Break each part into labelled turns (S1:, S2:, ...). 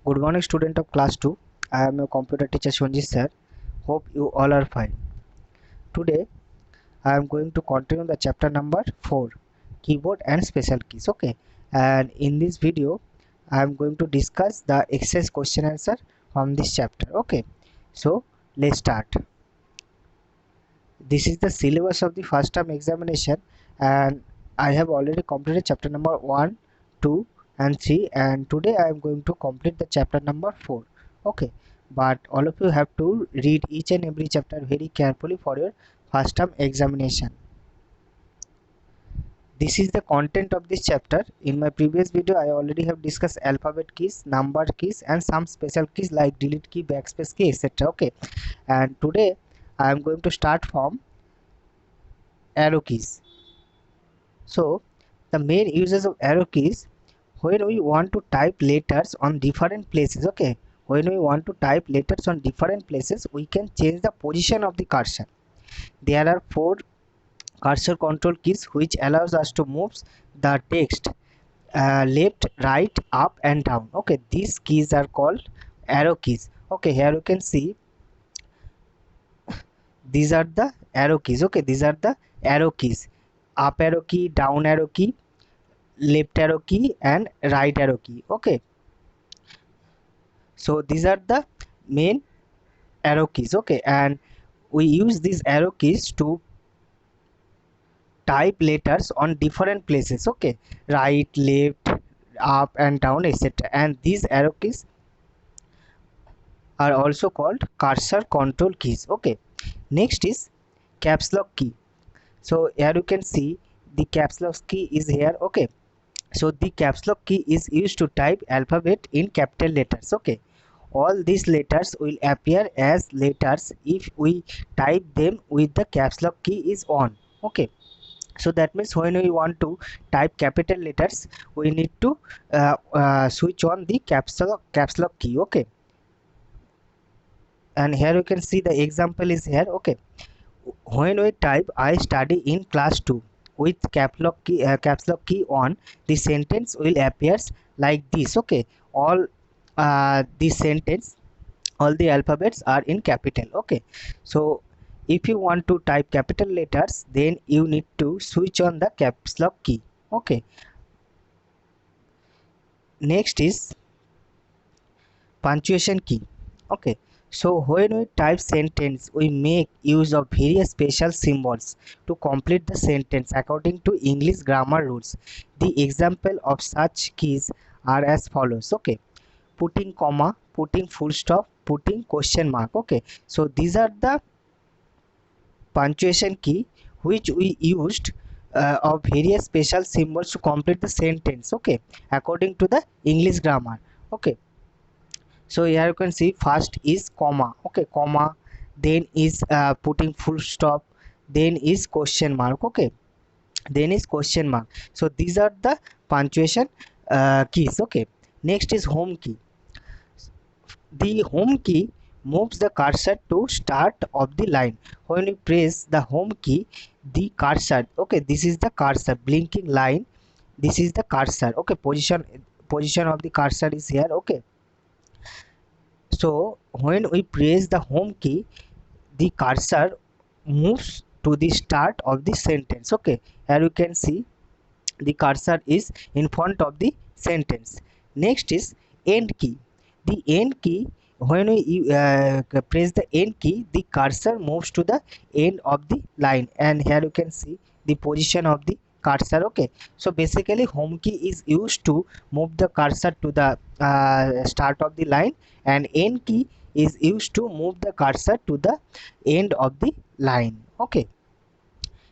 S1: Good morning, student of class 2. I am your computer teacher Shonji sir. Hope you all are fine. Today I am going to continue the chapter number 4, keyboard and special keys. Okay, and in this video I am going to discuss the exercise question answer from this chapter. Okay, so let's start. This is the syllabus of the first term examination, and I have already completed chapter number 1, 2 and 3, and today I am going to complete the chapter number 4. Okay, but all of you have to read each and every chapter very carefully for your first term examination. This is the content of this chapter. In my previous video I already have discussed alphabet keys, number keys and some special keys like delete key, backspace key, etc. Okay, and today I am going to start from arrow keys. So the main uses of arrow keys, when we want to type letters on different places. Okay, when we want to type letters on different places, we can change the position of the cursor. There are 4 cursor control keys which allows us to move the text left, right, up and down. Okay, these keys are called arrow keys. Okay, here you can see these are the arrow keys. Okay, these are the arrow keys: up arrow key, down arrow key, left arrow key and right arrow key. Okay, so these are the main arrow keys. Okay, and we use these arrow keys to type letters on different places. Okay, right, left, up and down, etc. And these arrow keys are also called cursor control keys. Okay, next is caps lock key. So here you can see the caps lock key is here. Okay, so the caps lock key is used to type alphabet in capital letters. Okay, all these letters will appear as letters if we type them with the caps lock key is on. Okay, so that means when we want to type capital letters, we need to switch on the caps lock key. Okay, and here you can see the example is here. Okay, when we type I study in class 2 with caps lock key on, the sentence will appears like this. Okay, all this sentence, all the alphabets are in capital. Okay, so if you want to type capital letters, then you need to switch on the caps lock key. Okay, next is punctuation key. Okay, so when we type sentence, we make use of various special symbols to complete the sentence according to English grammar rules. The example of such keys are as follows. Okay, putting comma, putting full stop, putting question mark. Okay, so these are the punctuation key which we used of various special symbols to complete the sentence. Okay, according to the English grammar. Okay, so here you can see first is comma. Okay, comma, then is putting full stop, then is question mark. Okay, then is question mark. So these are the punctuation keys. Okay, next is home key. The home key moves the cursor to start of the line. When you press the home key, the cursor, okay, this is the cursor blinking line, this is the cursor. Okay, position of the cursor is here. Okay, so when we press the home key, the cursor moves to the start of the sentence. Okay, here you can see the cursor is in front of the sentence. Next is end key. The end key, when we press the end key, the cursor moves to the end of the line, and here you can see the position of the cursor. Okay, so basically home key is used to move the cursor to the start of the line, and end key is used to move the cursor to the end of the line. Okay,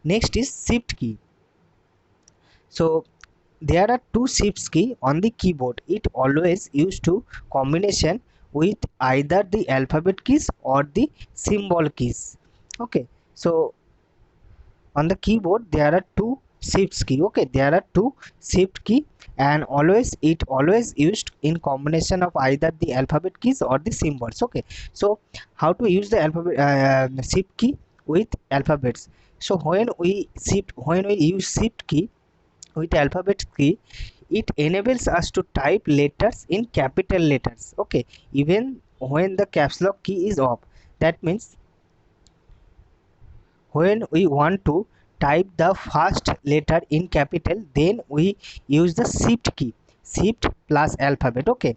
S1: next is shift key. So there are 2 shifts key on the keyboard. It always used to combination with either the alphabet keys or the symbol keys. Okay, so on the keyboard there are 2 shifts key. Okay, there are 2 shift key, and it always used in combination of either the alphabet keys or the symbols. Okay, so how to use the alphabet shift key with alphabets? So when we use shift key with alphabet key, it enables us to type letters in capital letters, okay, even when the caps lock key is off. That means when we want to type the first letter in capital, then we use the shift key, shift plus alphabet, okay.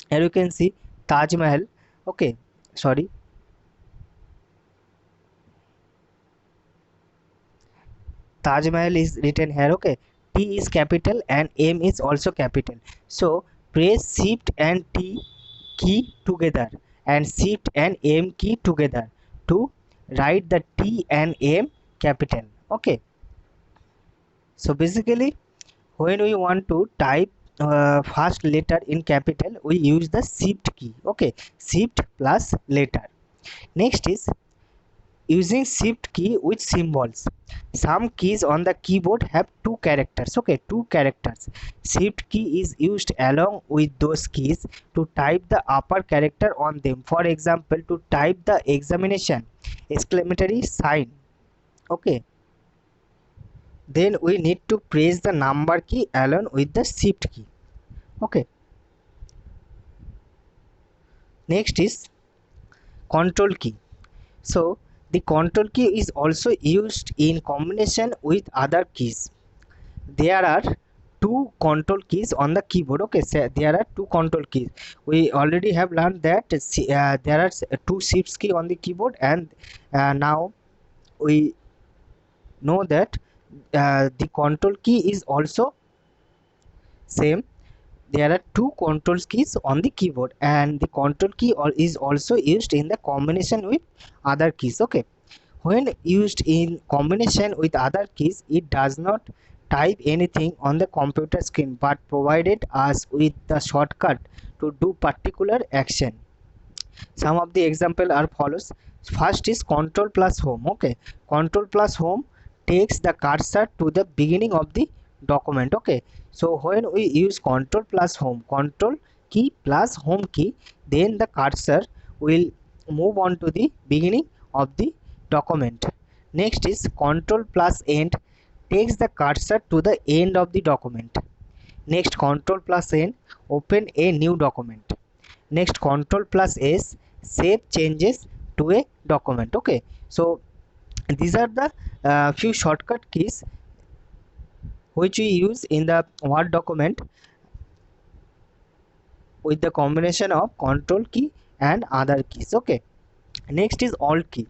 S1: Here you can see Taj Mahal, okay, sorry, Taj Mahal is written here, okay. T is capital and M is also capital. So press Shift and T key together and Shift and M key together to write the T and M capital. Okay. So basically, when we want to type first letter in capital, we use the Shift key. Okay, Shift plus letter. Next is using shift key with symbols. Some keys on the keyboard have two characters, okay, two characters. Shift key is used along with those keys to type the upper character on them. For example, to type the examination exclamatory sign, okay, then we need to press the number key along with the shift key, okay. Next is control key. So the control key is also used in combination with other keys. There are two control keys on the keyboard, okay. So there are two control keys. We already have learned that there are two shift key on the keyboard, and now we know that the control key is also same. There are two control keys on the keyboard, and the control key is also used in the combination with other keys, okay. When used in combination with other keys, it does not type anything on the computer screen but provided us with the shortcut to do particular action. Some of the example are follows. First is control plus home, okay. Control plus home takes the cursor to the beginning of the document, okay. So when we use control plus home, control key plus home key, then the cursor will move on to the beginning of the document. Next is control plus end takes the cursor to the end of the document. Next, control plus n open a new document. Next, control plus s save changes to a document, okay. So these are the few shortcut keys which we use in the Word document with the combination of control key and other keys, okay. Next is alt key.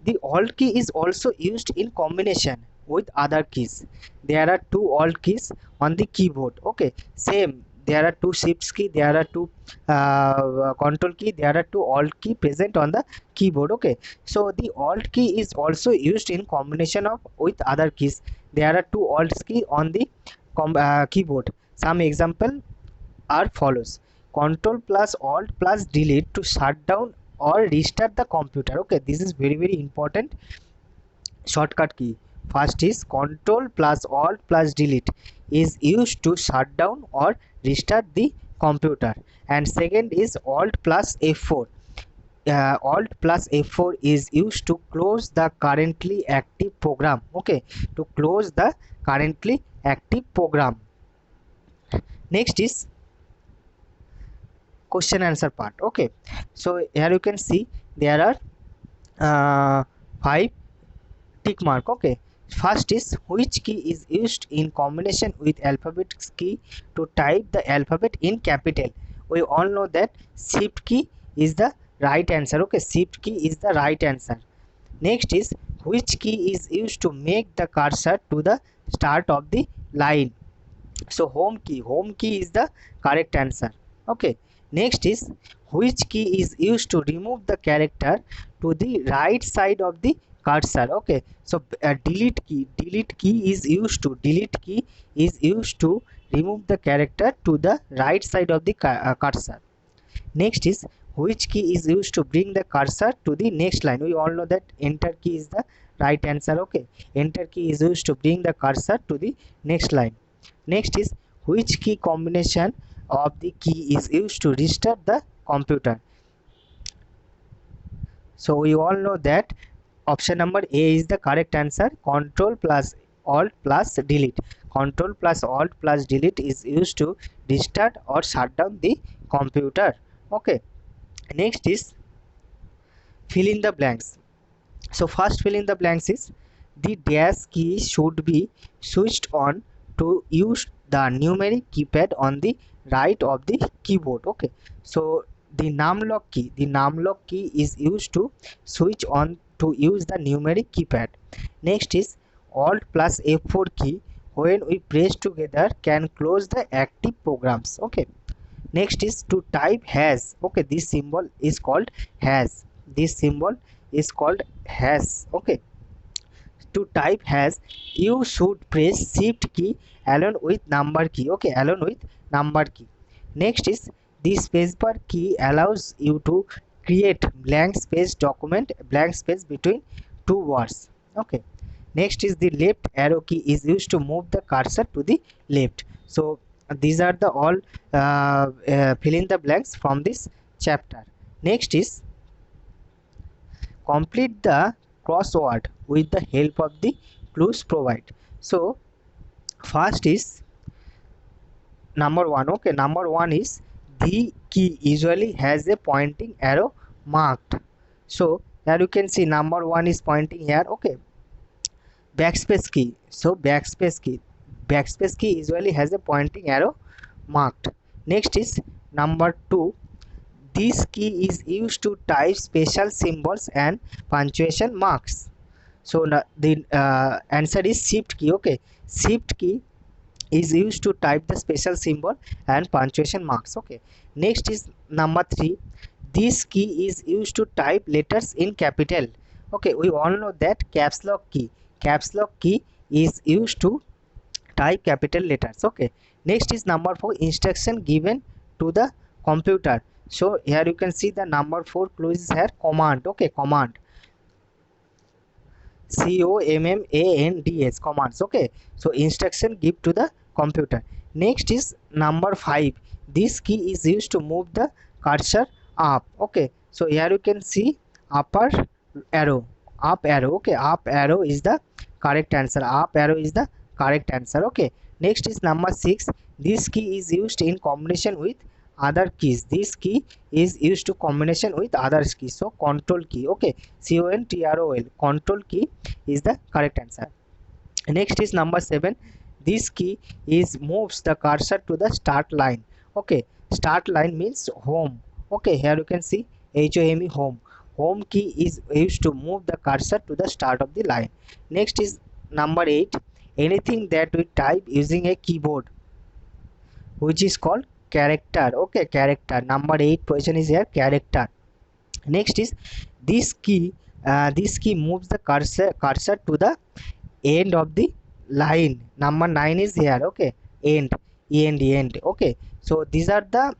S1: The alt key is also used in combination with other keys. There are two alt keys on the keyboard, okay. Same, there are two shift key, there are two control key, there are two alt key present on the keyboard, okay. So the alt key is also used in combination of with other keys. There are two alt key on the keyboard. Some example are follows. Control plus alt plus delete to shut down or restart the computer, okay. This is very important shortcut key. First is control plus alt plus delete is used to shut down or restart the computer, and second is alt plus F4. Alt plus F4 is used to close the currently active program, okay, to close the currently active program. Next is question answer part, okay. So here you can see there are 5 tick mark, okay. First is which key is used in combination with alphabet key to type the alphabet in capital. We all know that shift key is the right answer, okay. Shift key is the right answer. Next is which key is used to make the cursor to the start of the line. So home key is the correct answer, okay. Next is which key is used to remove the character to the right side of the cursor, okay. So delete key is used to remove the character to the right side of the cursor. Next is which key is used to bring the cursor to the next line. We all know that enter key is the right answer, okay. Enter key is used to bring the cursor to the next line. Next is which key combination of the key is used to restart the computer. So we all know that option number A is the correct answer. Control plus alt plus delete. Control plus Alt plus Delete is used to restart or shut down the computer. Okay, next is fill in the blanks. So first fill in the blanks is the dash key should be switched on to use the numeric keypad on the right of the keyboard. Okay, so the num lock key is used to switch on to use the numeric keypad. Next is Alt plus F4 key when we press together can close the active programs. Okay, next is to type hash. Okay, this symbol is called hash. This symbol is called hash. Okay, to type hash you should press shift key along with number key. Okay, along with number key. Next is the spacebar key allows you to create blank space document, blank space between two words. Okay, next is the left arrow key is used to move the cursor to the left. So these are the all fill in the blanks from this chapter. Next is complete the crossword with the help of the clues provided. So first is number one. Okay, number one is the key usually has a pointing arrow marked. So here you can see number one is pointing here. Okay, backspace key. So backspace key usually has a pointing arrow marked. Next is number two. This key is used to type special symbols and punctuation marks. So the answer is shift key. Okay, shift key is used to type the special symbol and punctuation marks. Okay, next is number three. This key is used to type letters in capital. Okay, we all know that caps lock key is used to type capital letters. Okay, next is number four. Instruction given to the computer. So here you can see the number four clue is here command. Okay, command, commands, commands. Okay, so instruction give to the computer. Next is number five. This key is used to move the cursor up. Okay, so here you can see upper arrow, up arrow. Okay, up arrow is the correct answer. Up arrow is the correct answer. Okay, next is number six. This key is used in combination with other keys. This key is used to combination with other keys. So control key. Okay, control, control key is the correct answer. Next is number seven. This key is moves the cursor to the start line. Okay, start line means home. Okay, here you can see HOME, home. Home key is used to move the cursor to the start of the line. Next is number eight. Anything that we type using a keyboard, which is called character. Okay, character. Number 8 position is here character. Next is this key. This key moves the cursor to the end of the line. Number 9 is here. Okay, end. Okay, so these are the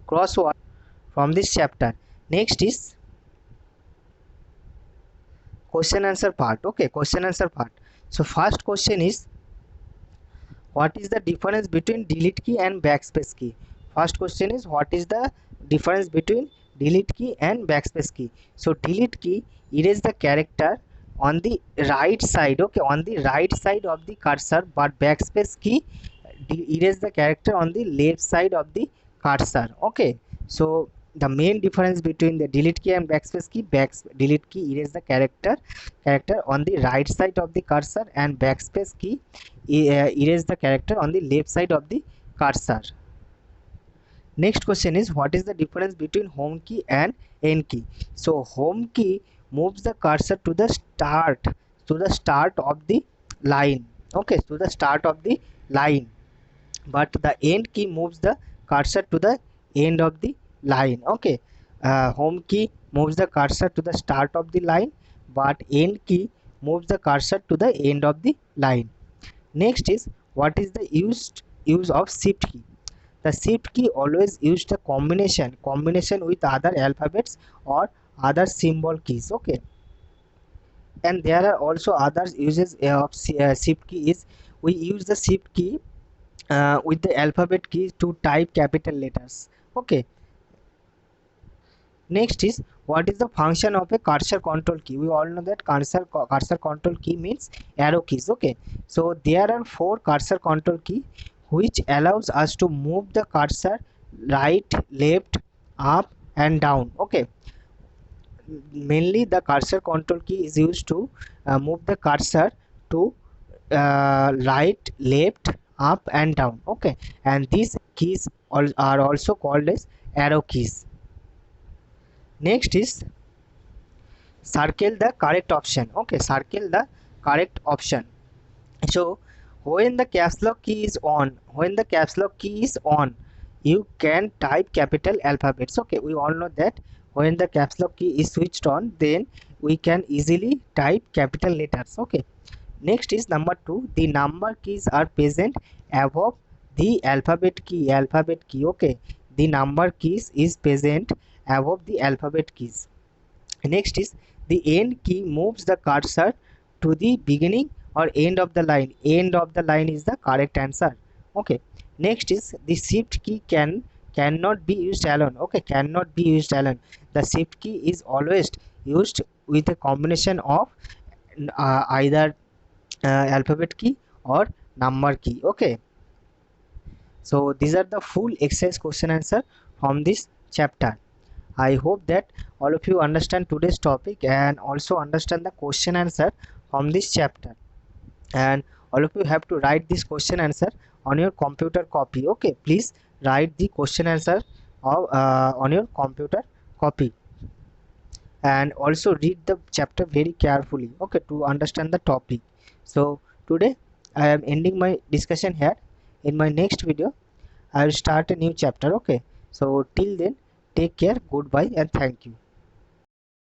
S1: crossword from this chapter. Next is question answer part. Okay, question answer part. So first question is, what is the difference between delete key and backspace key? First question is, what is the difference between delete key and backspace key? So delete key erase the character on the right side. Okay, on the right side of the cursor, but backspace key erase the character on the left side of the cursor. Okay, so the main difference between the delete key and backspace key, delete key erase the character on the right side of the cursor, and backspace key erase the character on the left side of the cursor. Next question is, what is the difference between home key and end key? So home key moves the cursor to the start of the line. Okay, to the start of the line, but the end key moves the cursor to the end of the line. Okay, home key moves the cursor to the start of the line, but end key moves the cursor to the end of the line. Next is, what is the use of shift key? The shift key always used the combination with other alphabets or other symbol keys. Okay, and there are also other uses of shift key is, we use the shift key with the alphabet key to type capital letters. Okay, Next is, what is the function of a cursor control key? We all know that cursor control key means arrow keys. Okay, so there are four cursor control key which allows us to move the cursor right, left, up and down. Okay, mainly the cursor control key is used to move the cursor to right, left, up and down. Okay, and these keys are also called as arrow keys. Next is, circle the correct option. Okay, circle the correct option. So when the caps lock key is on, you can type capital alphabets. Okay, we all know that when the caps lock key is switched on, then we can easily type capital letters. Okay, next is number 2, the number keys are present above the alphabet key. Okay, the number keys is present above the alphabet keys. Next is, the end key moves the cursor to the beginning or end of the line. End of the line is the correct answer. Okay, next is, the shift key cannot be used alone. Okay, cannot be used alone. The shift key is always used with a combination of either alphabet key or number key. Okay, so these are the full exercise question answer from this chapter. I hope that all of you understand today's topic and also understand the question answer from this chapter. And all of you have to write this question answer on your computer copy. Okay, please write the question answer on your computer copy, and also read the chapter very carefully. Okay, to understand the topic. So today I am ending my discussion here. In my next video I will start a new chapter. Okay, so till then, take care, goodbye and thank you.